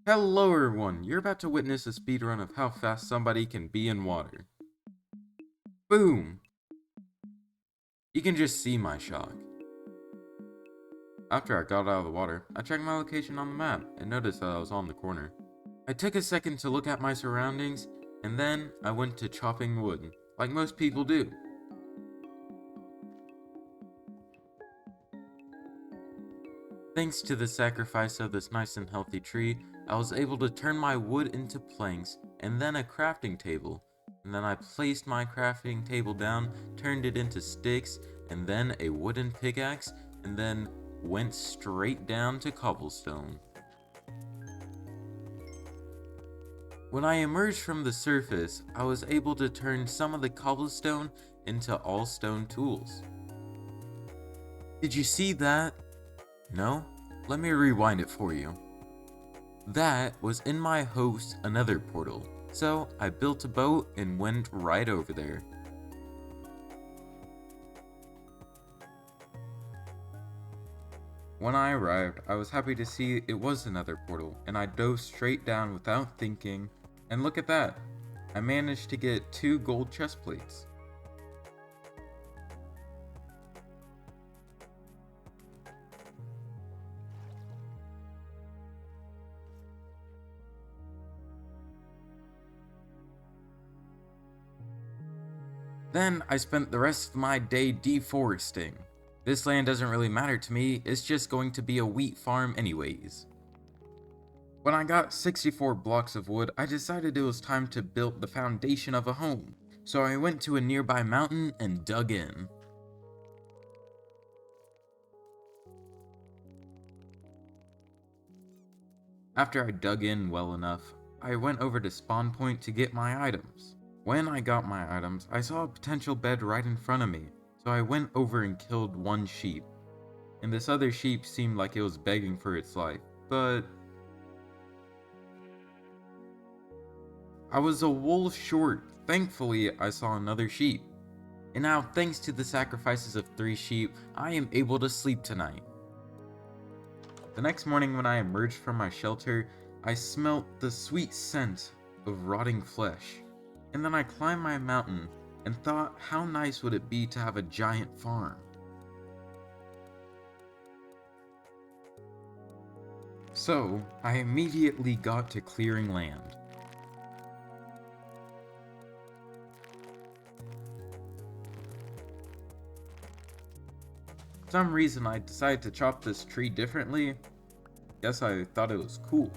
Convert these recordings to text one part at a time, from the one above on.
Hello everyone, you're about to witness a speedrun of how fast somebody can be in water. Boom! You can just see my shock. After I got out of the water, I checked my location on the map and noticed that I was on the corner. I took a second to look at my surroundings, and then I went to chopping wood, like most people do. Thanks to the sacrifice of this nice and healthy tree, I was able to turn my wood into planks and then a crafting table. And then I placed my crafting table down, turned it into sticks, and then a wooden pickaxe, and then went straight down to cobblestone. When I emerged from the surface, I was able to turn some of the cobblestone into all stone tools. Did you see that? No? Let me rewind it for you. That was in my host another portal, so I built a boat and went right over there. When I arrived, I was happy to see it was another portal, and I dove straight down without thinking, and look at that! I managed to get 2 gold chest plates. Then I spent the rest of my day deforesting. This land doesn't really matter to me, it's just going to be a wheat farm anyways. When I got 64 blocks of wood, I decided it was time to build the foundation of a home, so I went to a nearby mountain and dug in. After I dug in well enough, I went over to spawn point to get my items. When I got my items, I saw a potential bed right in front of me, so I went over and killed one sheep. And this other sheep seemed like it was begging for its life, but I was a wool short. Thankfully, I saw another sheep. And now, thanks to the sacrifices of 3 sheep, I am able to sleep tonight. The next morning when I emerged from my shelter, I smelt the sweet scent of rotting flesh. And then I climbed my mountain and thought how nice would it be to have a giant farm. So, I immediately got to clearing land. For some reason I decided to chop this tree differently. Guess I thought it was cool.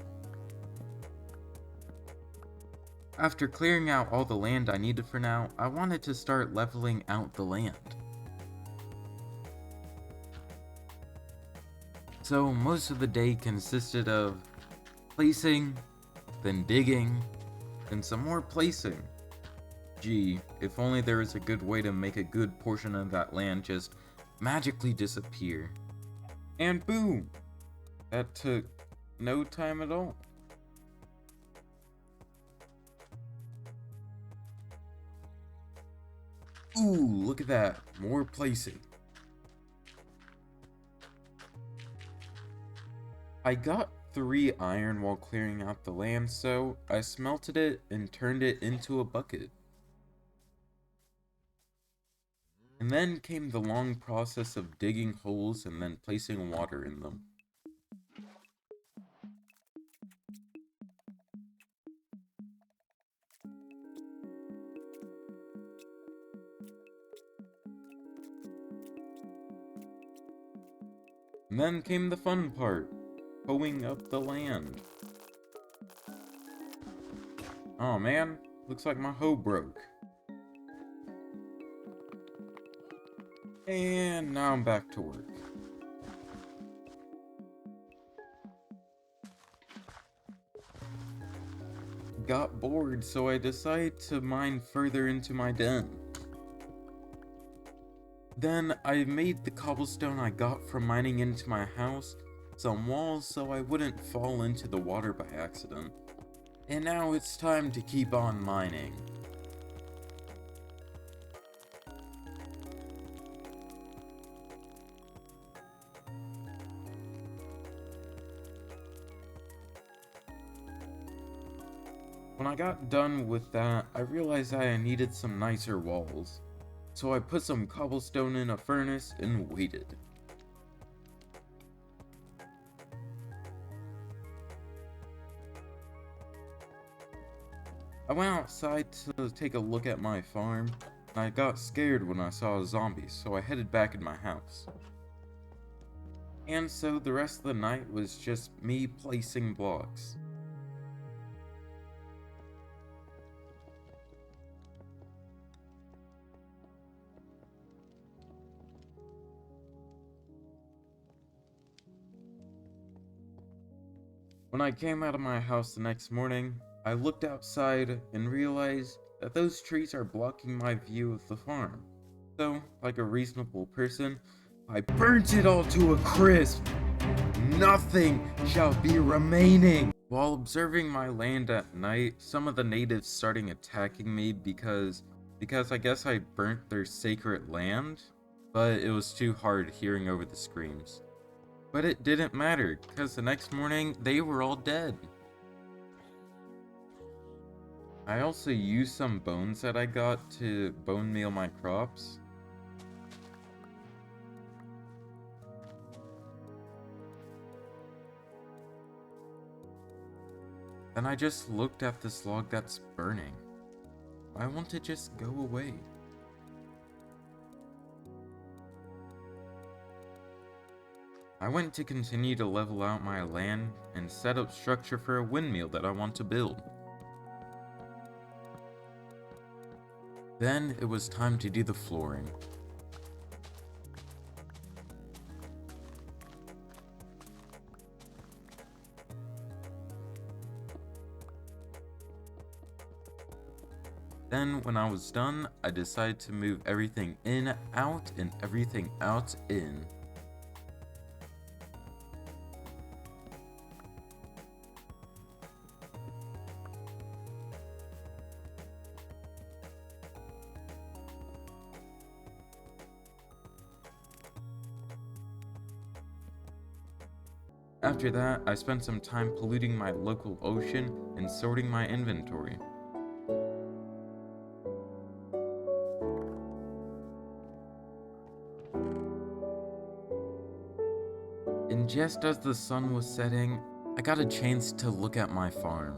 After clearing out all the land I needed for now, I wanted to start leveling out the land. So most of the day consisted of placing, then digging, then some more placing. Gee, if only there was a good way to make a good portion of that land just magically disappear. And boom! That took no time at all. Ooh, look at that, more placing. I got 3 iron while clearing out the land, so I smelted it and turned it into a bucket. And then came the long process of digging holes and then placing water in them. And then came the fun part, hoeing up the land. Oh man, looks like my hoe broke. And now I'm back to work. Got bored, so I decided to mine further into my den. Then I made the cobblestone I got from mining into my house some walls so I wouldn't fall into the water by accident. And now it's time to keep on mining. When I got done with that, I realized I needed some nicer walls. So I put some cobblestone in a furnace and waited. I went outside to take a look at my farm, and I got scared when I saw a zombie, so I headed back in my house. And so the rest of the night was just me placing blocks. When I came out of my house the next morning, I looked outside and realized that those trees are blocking my view of the farm. So, like a reasonable person, I burnt it all to a crisp. Nothing shall be remaining. While observing my land at night, some of the natives started attacking me because I guess I burnt their sacred land, but it was too hard hearing over the screams. But it didn't matter, because the next morning, they were all dead. I also used some bones that I got to bone meal my crops. Then I just looked at this log that's burning. I want to just go away. I went to continue to level out my land and set up structure for a windmill that I want to build. Then it was time to do the flooring. Then when I was done, I decided to move everything in, out, and everything out, in. After that, I spent some time polluting my local ocean and sorting my inventory. And just as the sun was setting, I got a chance to look at my farm.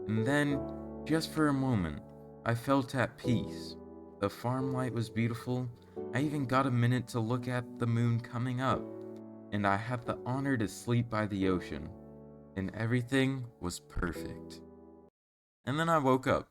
And then, just for a moment, I felt at peace. The farm light was beautiful. I even got a minute to look at the moon coming up. And I had the honor to sleep by the ocean. And everything was perfect. And then I woke up.